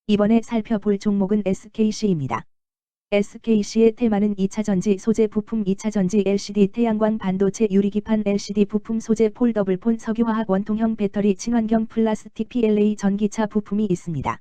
이번에 살펴볼 종목은 SKC입니다. SKC의 테마는 2차전지 소재 부품 2차전지 LCD 태양광 반도체 유리기판 LCD 부품 소재 폴더블폰 석유화학 원통형 배터리 친환경 플라스틱 PLA 전기차 부품이 있습니다.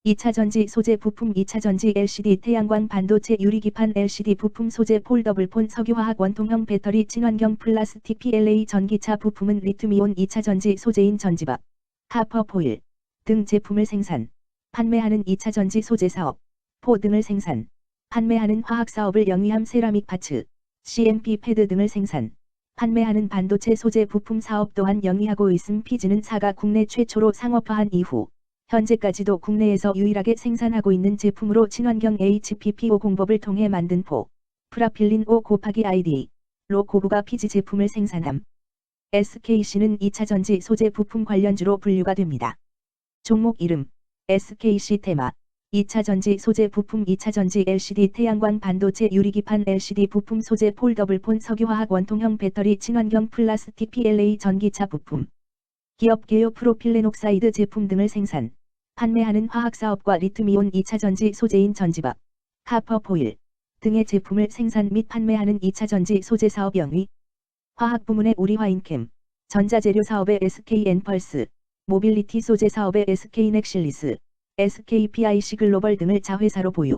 2차전지 소재 부품 2차전지 LCD 태양광 반도체 유리기판 LCD 부품 소재 폴더블폰 석유화학 원통형 배터리 친환경 플라스틱 PLA 전기차 부품은 리튬이온 2차전지 소재인 전지밥, 카퍼포일 등 제품을 생산, 판매하는 2차전지 소재 사업, 포 등을 생산, 판매하는 화학사업을 영위함 세라믹 파츠, CMP 패드 등을 생산, 판매하는 반도체 소재 부품 사업 또한 영위하고 있음. 피즈는 4가 국내 최초로 상업화한 이후 현재까지도 국내에서 유일하게 생산하고 있는 제품으로 친환경 HPPO 공법을 통해 만든 포, 프라필린 5-ID로 고부가 피즈 제품을 생산함. SKC는 2차전지 소재 부품 관련주로 분류가 됩니다. 종목 이름 SKC 테마 2차전지 소재 부품 2차전지 LCD 태양광 반도체 유리기판 LCD 부품 소재 폴더블폰 석유화학 원통형 배터리 친환경 플라스틱 PLA 전기차 부품 기업 개요 프로필렌옥사이드 제품 등을 생산, 판매하는 화학사업과 리튬이온 2차전지 소재인 전지밥, 카퍼포일 등의 제품을 생산 및 판매하는 2차전지 소재 사업 영위, 화학부문의 우리화인캠, 전자재료 사업의 SK엔펄스, 모빌리티 소재 사업의 SK넥실리스, SKPIC 글로벌 등을 자회사로 보유.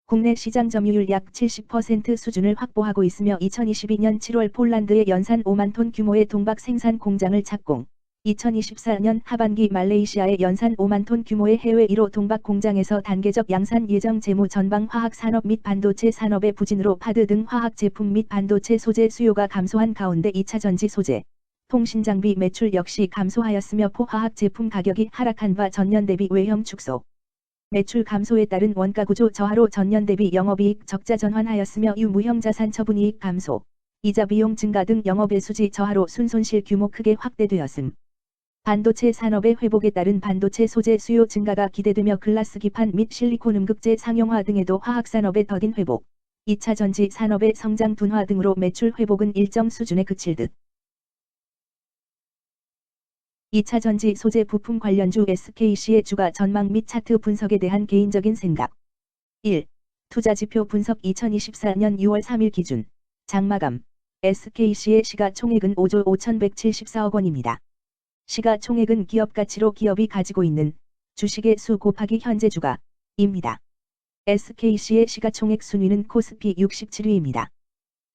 국내 시장 점유율 약 70% 수준을 확보하고 있으며 2022년 7월 폴란드의 연산 5만 톤 규모의 동박 생산 공장을 착공, 2024년 하반기 말레이시아의 연산 5만 톤 규모의 해외 1호 동박 공장에서 단계적 양산 예정. 재무 전방 화학 산업 및 반도체 산업의 부진으로 파드 등 화학 제품 및 반도체 소재 수요가 감소한 가운데 2차전지 소재, 통신장비 매출 역시 감소하였으며 포화학 제품 가격이 하락한 바 전년 대비 외형 축소, 매출 감소에 따른 원가구조 저하로 전년 대비 영업이익 적자 전환하였으며 유무형자산 처분이익 감소, 이자 비용 증가 등 영업외수지 저하로 순손실 규모 크게 확대되었음. 반도체 산업의 회복에 따른 반도체 소재 수요 증가가 기대되며 글라스 기판 및 실리콘 음극재 상용화 등에도 화학산업의 더딘 회복, 2차전지 산업의 성장 둔화 등으로 매출 회복은 일정 수준에 그칠 듯. 2차전지 소재 부품 관련주 SKC의 주가 전망 및 차트 분석에 대한 개인적인 생각. 1. 투자지표 분석 2024년 6월 3일 기준 장마감 SKC의 시가총액은 5조 5,174억 원입니다. 시가총액은 기업가치로 기업이 가지고 있는 주식의 수 곱하기 현재 주가입니다. SKC의 시가총액 순위는 코스피 67위입니다.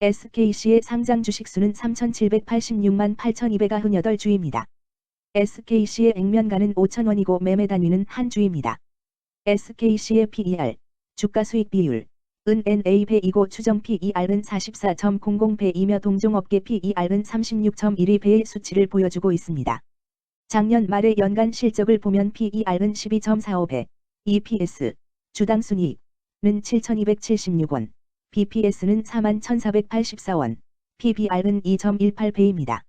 SKC의 상장 주식수는 3,786만 8,298주입니다. SKC의 액면가는 5,000원이고 매매 단위는 한 주입니다. SKC의 PER, 주가수익 비율, 은 NA배이고 추정 PER은 44.00배이며 동종업계 PER은 36.12배의 수치를 보여주고 있습니다. 작년 말의 연간 실적을 보면 PER은 12.45배, EPS, 주당 순이익은 7,276원, BPS는 41,484원, PBR은 2.18배입니다.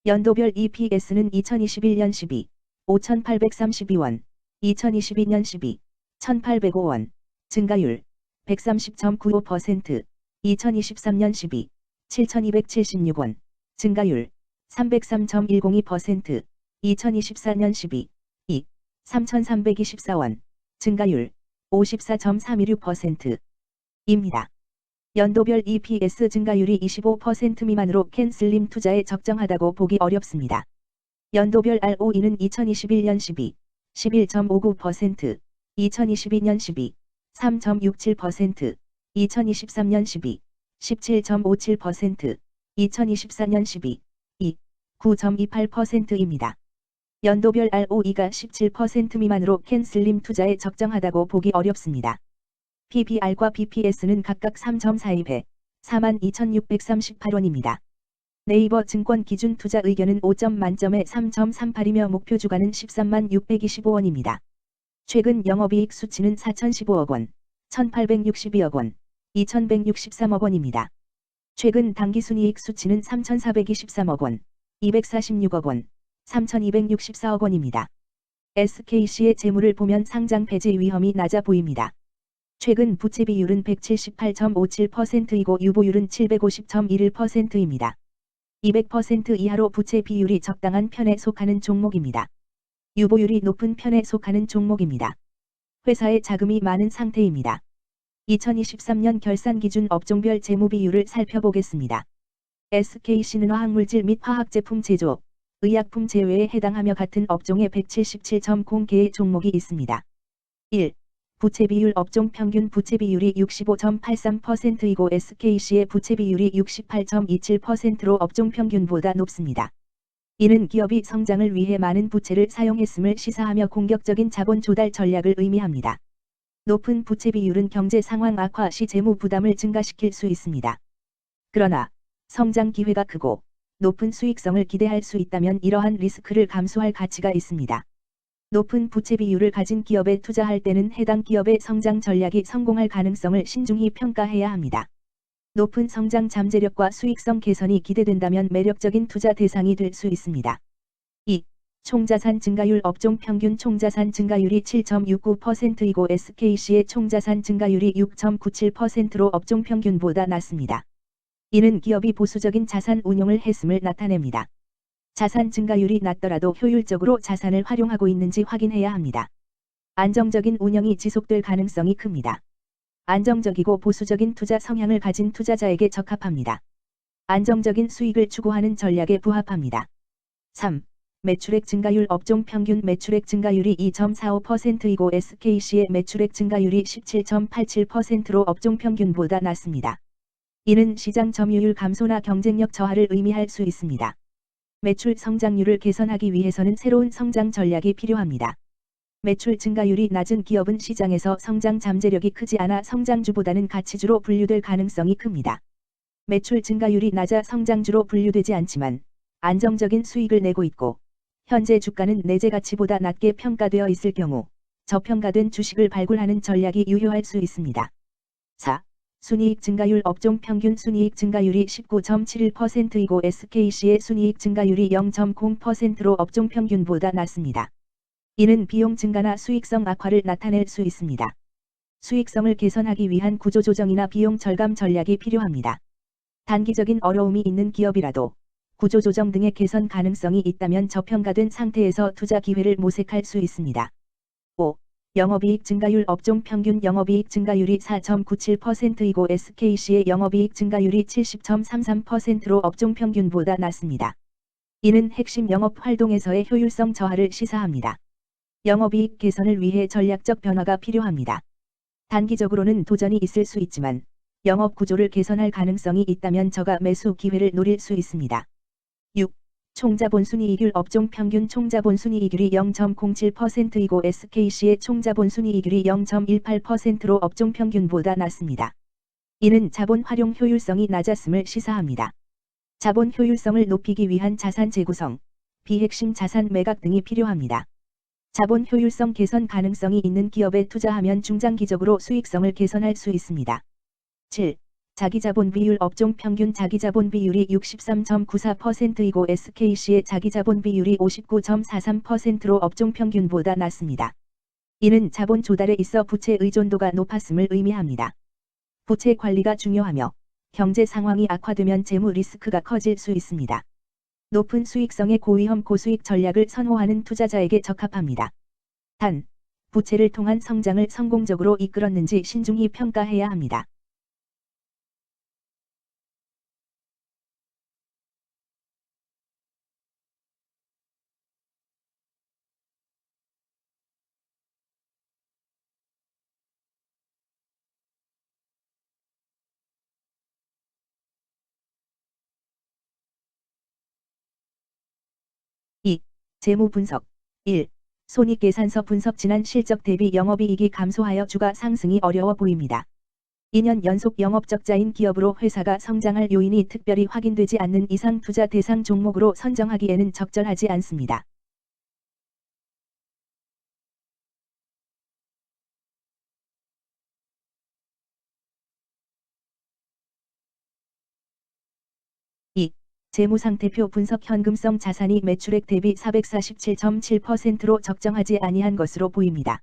연도별 EPS는 2021년 12, 5,832원, 2022년 12, 1,805원, 증가율 130.95%, 2023년 12, 7,276원, 증가율 303.102%, 2024년 12, 2, 3,324원, 증가율 54.316%입니다. 연도별 EPS 증가율이 25% 미만으로 캔슬림 투자에 적정하다고 보기 어렵습니다. 연도별 ROE는 2021년 12, 11.59%, 2022년 12, 3.67%, 2023년 12, 17.57%, 2024년 12, 2, 9.28%입니다. 연도별 ROE가 17% 미만으로 캔슬림 투자에 적정하다고 보기 어렵습니다. PBR과 BPS는 각각 3.42배, 42,638원입니다. 네이버 증권 기준 투자 의견은 5점 만점에 3.38이며 목표 주가는 136,625원입니다. 최근 영업이익 수치는 4,015억 원, 1,862억 원, 2,163억 원입니다. 최근 당기순이익 수치는 3,423억 원, 246억 원, 3,264억 원입니다. SKC의 재물을 보면 상장 폐지 위험이 낮아 보입니다. 최근 부채 비율은 178.57%이고 유보율은 750.11%입니다. 200% 이하로 부채 비율이 적당한 편에 속하는 종목입니다. 유보율이 높은 편에 속하는 종목입니다. 회사의 자금이 많은 상태입니다. 2023년 결산 기준 업종별 재무 비율을 살펴보겠습니다. SKC는 화학물질 및 화학제품 제조, 의약품 제외에 해당하며 같은 업종에 177.0개의 종목이 있습니다. 1. 부채 비율 업종 평균 부채 비율이 65.83%이고 SKC의 부채 비율이 68.27%로 업종 평균보다 높습니다. 이는 기업이 성장을 위해 많은 부채를 사용했음을 시사하며 공격적인 자본 조달 전략을 의미합니다. 높은 부채 비율은 경제 상황 악화 시 재무 부담을 증가시킬 수 있습니다. 그러나 성장 기회가 크고 높은 수익성을 기대할 수 있다면 이러한 리스크를 감수할 가치가 있습니다. 높은 부채 비율을 가진 기업에 투자할 때는 해당 기업의 성장 전략이 성공할 가능성을 신중히 평가해야 합니다. 높은 성장 잠재력과 수익성 개선이 기대된다면 매력적인 투자 대상이 될 수 있습니다. 2. 총자산 증가율 업종 평균 총자산 증가율이 7.69%이고 SKC의 총자산 증가율이 6.97%로 업종 평균보다 낮습니다. 이는 기업이 보수적인 자산 운용을 했음을 나타냅니다. 자산 증가율이 낮더라도 효율적으로 자산을 활용하고 있는지 확인해야 합니다. 안정적인 운영이 지속될 가능성이 큽니다. 안정적이고 보수적인 투자 성향을 가진 투자자에게 적합합니다. 안정적인 수익을 추구하는 전략에 부합합니다. 3. 매출액 증가율 업종 평균 매출액 증가율이 2.45%이고 SKC의 매출액 증가율이 17.87%로 업종 평균보다 낮습니다. 이는 시장 점유율 감소나 경쟁력 저하를 의미할 수 있습니다. 매출 성장률을 개선하기 위해서는 새로운 성장 전략이 필요합니다. 매출 증가율이 낮은 기업은 시장에서 성장 잠재력이 크지 않아 성장주보다는 가치주로 분류될 가능성이 큽니다. 매출 증가율이 낮아 성장주로 분류되지 않지만 안정적인 수익을 내고 있고 현재 주가는 내재 가치보다 낮게 평가되어 있을 경우 저평가된 주식을 발굴하는 전략이 유효할 수 있습니다. 4. 순이익 증가율 업종 평균 순이익 증가율이 19.71%이고 SKC의 순이익 증가율이 0.0%로 업종 평균보다 낮습니다. 이는 비용 증가나 수익성 악화를 나타낼 수 있습니다. 수익성을 개선하기 위한 구조조정이나 비용 절감 전략이 필요합니다. 단기적인 어려움이 있는 기업이라도 구조조정 등의 개선 가능성이 있다면 저평가된 상태에서 투자 기회를 모색할 수 있습니다. 5. 영업이익 증가율 업종 평균 영업이익 증가율이 4.97%이고 SKC의 영업이익 증가율이 70.33%로 업종 평균보다 낮습니다. 이는 핵심 영업 활동에서의 효율성 저하를 시사합니다. 영업이익 개선을 위해 전략적 변화가 필요합니다. 단기적으로는 도전이 있을 수 있지만 영업 구조를 개선할 가능성이 있다면 저가 매수 기회를 노릴 수 있습니다. 6. 총자본순이익률 업종 평균 총자본순이익률이 0.07%이고 SKC의 총자본순이익률이 0.18%로 업종 평균보다 낮습니다. 이는 자본 활용 효율성이 낮았음을 시사합니다. 자본 효율성을 높이기 위한 자산 재구성, 비핵심 자산 매각 등이 필요합니다. 자본 효율성 개선 가능성이 있는 기업에 투자하면 중장기적으로 수익성을 개선할 수 있습니다. 7. 자기자본 비율 업종 평균 자기자본 비율이 63.94%이고 SKC의 자기자본 비율이 59.43%로 업종 평균보다 낮습니다. 이는 자본 조달에 있어 부채 의존도가 높았음을 의미합니다. 부채 관리가 중요하며 경제 상황이 악화되면 재무 리스크가 커질 수 있습니다. 높은 수익성의 고위험 고수익 전략을 선호하는 투자자에게 적합합니다. 단, 부채를 통한 성장을 성공적으로 이끌었는지 신중히 평가해야 합니다. 재무 분석 1. 손익계산서 분석 지난 실적 대비 영업이익이 감소하여 주가 상승이 어려워 보입니다. 2년 연속 영업적자인 기업으로 회사가 성장할 요인이 특별히 확인되지 않는 이상 투자 대상 종목으로 선정하기에는 적절하지 않습니다. 재무상태표 분석 현금성 자산이 매출액 대비 447.7%로 적정하지 아니한 것으로 보입니다.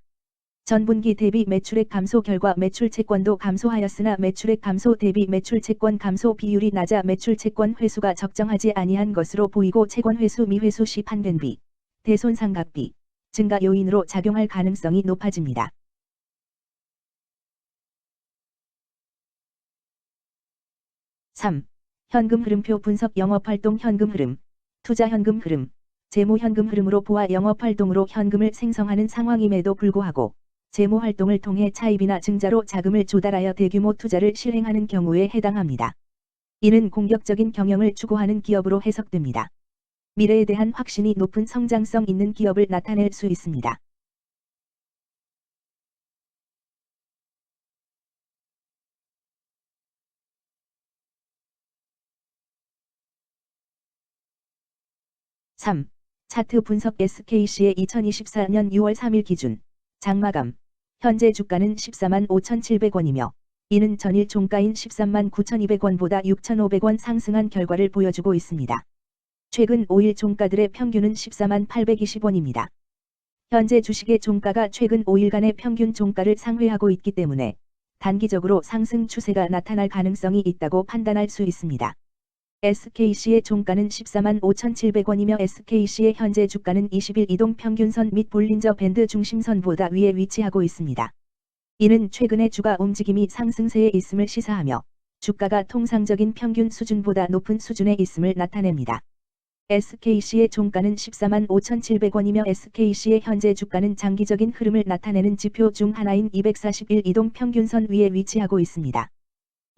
전분기 대비 매출액 감소 결과 매출 채권도 감소하였으나 매출액 감소 대비 매출 채권 감소 비율이 낮아 매출 채권 회수가 적정하지 아니한 것으로 보이고 채권 회수 미회수 시 판변비, 대손상각비 증가 요인으로 작용할 가능성이 높아집니다. 3. 현금 흐름표 분석 영업활동 현금 흐름, 투자 현금 흐름, 재무 현금 흐름으로 보아 영업활동으로 현금을 생성하는 상황임에도 불구하고 재무활동을 통해 차입이나 증자로 자금을 조달하여 대규모 투자를 실행하는 경우에 해당합니다. 이는 공격적인 경영을 추구하는 기업으로 해석됩니다. 미래에 대한 확신이 높은 성장성 있는 기업을 나타낼 수 있습니다. (3) 차트 분석 SKC의 2024년 6월 3일 기준 장마감 현재 주가는 14만 5,700원이며 이는 전일 종가인 13만 9,200원보다 6,500원 상승한 결과를 보여주고 있습니다. 최근 5일 종가들의 평균은 14만 820원입니다. 현재 주식의 종가가 최근 5일간의 평균 종가를 상회하고 있기 때문에 단기적으로 상승 추세가 나타날 가능성이 있다고 판단할 수 있습니다. SKC의 종가는 14만 5,700원이며 SKC의 현재 주가는 20일 이동 평균선 및 볼린저 밴드 중심선보다 위에 위치하고 있습니다. 이는 최근의 주가 움직임이 상승세에 있음을 시사하며 주가가 통상적인 평균 수준보다 높은 수준에 있음을 나타냅니다. SKC의 종가는 14만 5,700원이며 SKC의 현재 주가는 장기적인 흐름을 나타내는 지표 중 하나인 241 이동 평균선 위에 위치하고 있습니다.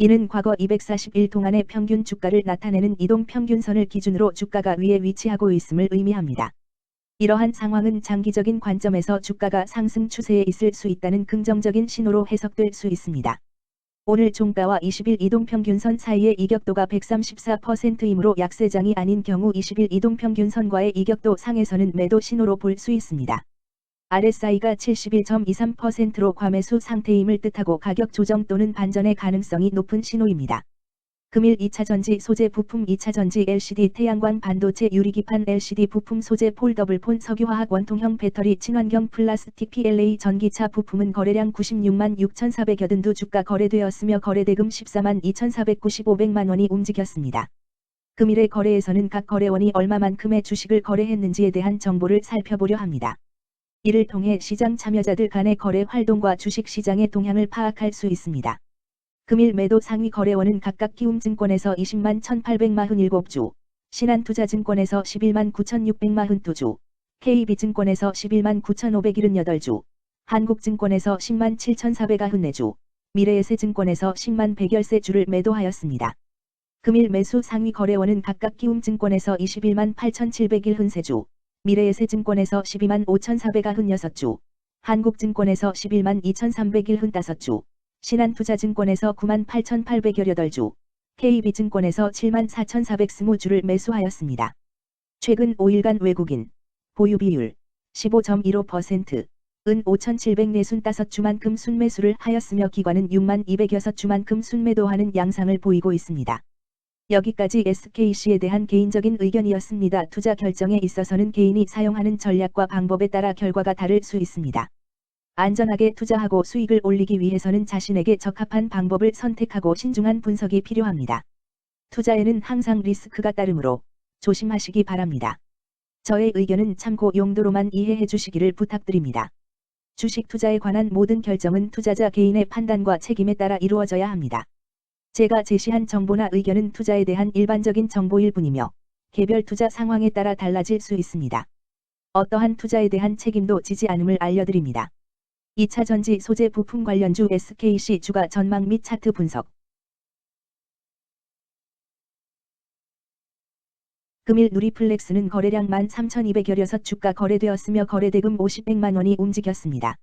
이는 과거 241 동안의 평균 주가를 나타내는 이동 평균선을 기준으로 주가가 위에 위치하고 있음을 의미합니다. 이러한 상황은 장기적인 관점에서 주가가 상승 추세에 있을 수 있다는 긍정적인 신호로 해석될 수 있습니다. 오늘 종가와 20일 이동평균선 사이의 이격도가 134%이므로 약세장이 아닌 경우 20일 이동평균선과의 이격도 상에서는 매도 신호로 볼 수 있습니다. RSI가 71.23%로 과매수 상태임을 뜻하고 가격 조정 또는 반전의 가능성이 높은 신호입니다. 금일 2차전지 소재 부품 2차전지 LCD 태양광 반도체 유리기판 LCD 부품 소재 폴더블폰 석유화학 원통형 배터리 친환경 플라스틱 PLA 전기차 부품은 거래량 96만 6,480두 주가 거래되었으며 거래대금 14만 2,495백만 원이 움직였습니다. 금일의 거래에서는 각 거래원이 얼마만큼의 주식을 거래했는지에 대한 정보를 살펴보려 합니다. 이를 통해 시장 참여자들 간의 거래 활동과 주식시장의 동향을 파악할 수 있습니다. 금일 매도 상위 거래원은 각각 키움증권에서 20만 1,847주, 신한투자증권에서 11만 9,642주, KB증권에서 11만 9,578주, 한국증권에서 10만 7,494주, 미래에셋증권에서 10만 113주를 매도하였습니다. 금일 매수 상위 거래원은 각각 키움증권에서 21만 8,701주, 미래에셋증권에서 12만 5,496주, 한국증권에서 11만 2,301주, 신한투자증권에서 9만 8,818주, KB증권에서 7만 4,420주를 매수하였습니다. 최근 5일간 외국인 보유 비율 15.15%, 은 5,745주만큼 순매수를 하였으며 기관은 6만 206주만큼 순매도하는 양상을 보이고 있습니다. 여기까지 SKC에 대한 개인적인 의견이었습니다. 투자 결정에 있어서는 개인이 사용하는 전략과 방법에 따라 결과가 다를 수 있습니다. 안전하게 투자하고 수익을 올리기 위해서는 자신에게 적합한 방법을 선택하고 신중한 분석이 필요합니다. 투자에는 항상 리스크가 따르므로 조심하시기 바랍니다. 저의 의견은 참고 용도로만 이해해 주시기를 부탁드립니다. 주식 투자에 관한 모든 결정은 투자자 개인의 판단과 책임에 따라 이루어져야 합니다. 제가 제시한 정보나 의견은 투자에 대한 일반적인 정보일 뿐이며 개별 투자 상황에 따라 달라질 수 있습니다. 어떠한 투자에 대한 책임도 지지 않음을 알려드립니다. 2차 전지 소재 부품 관련주 SKC 주가 전망 및 차트 분석. 금일 누리플렉스는 거래량 13,216주가 거래되었으며 거래대금 50백만 원이 움직였습니다.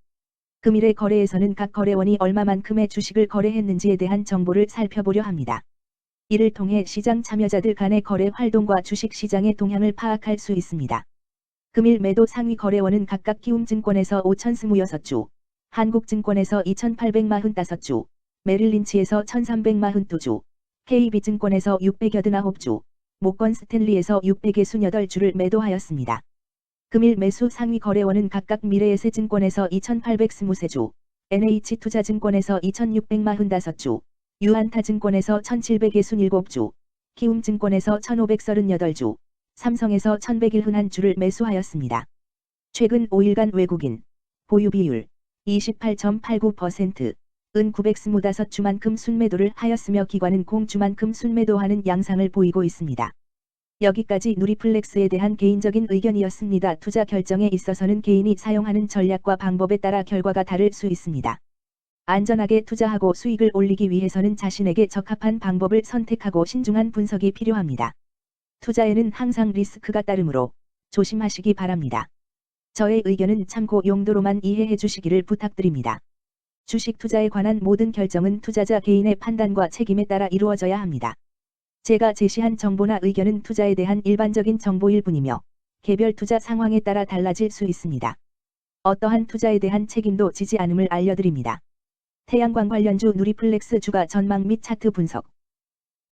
금일의 거래에서는 각 거래원이 얼마만큼의 주식을 거래했는지에 대한 정보를 살펴보려 합니다. 이를 통해 시장 참여자들 간의 거래 활동과 주식 시장의 동향을 파악할 수 있습니다. 금일 매도 상위 거래원은 각각 키움증권에서 5,026주, 한국증권에서 2,845주, 메릴린치에서 1,342주, KB증권에서 689주, 모건 스탠리에서 668주를 매도하였습니다. 금일 매수 상위 거래원은 각각 미래에셋증권에서 2,823주, NH투자증권에서 2,645주, 유한타증권에서 1,767주, 키움증권에서 1,538주, 삼성에서 1,101주를 매수하였습니다. 최근 5일간 외국인 보유 비율 28.89%, 은 925주만큼 순매도를 하였으며 기관은 공주만큼 순매도하는 양상을 보이고 있습니다. 여기까지 누리플렉스에 대한 개인적인 의견이었습니다. 투자 결정에 있어서는 개인이 사용하는 전략과 방법에 따라 결과가 다를 수 있습니다. 안전하게 투자하고 수익을 올리기 위해서는 자신에게 적합한 방법을 선택하고 신중한 분석이 필요합니다. 투자에는 항상 리스크가 따르므로 조심하시기 바랍니다. 저의 의견은 참고 용도로만 이해해 주시기를 부탁드립니다. 주식 투자에 관한 모든 결정은 투자자 개인의 판단과 책임에 따라 이루어져야 합니다. 제가 제시한 정보나 의견은 투자에 대한 일반적인 정보일 뿐이며 개별 투자 상황에 따라 달라질 수 있습니다. 어떠한 투자에 대한 책임도 지지 않음을 알려드립니다. 태양광 관련주 누리플렉스 주가 전망 및 차트 분석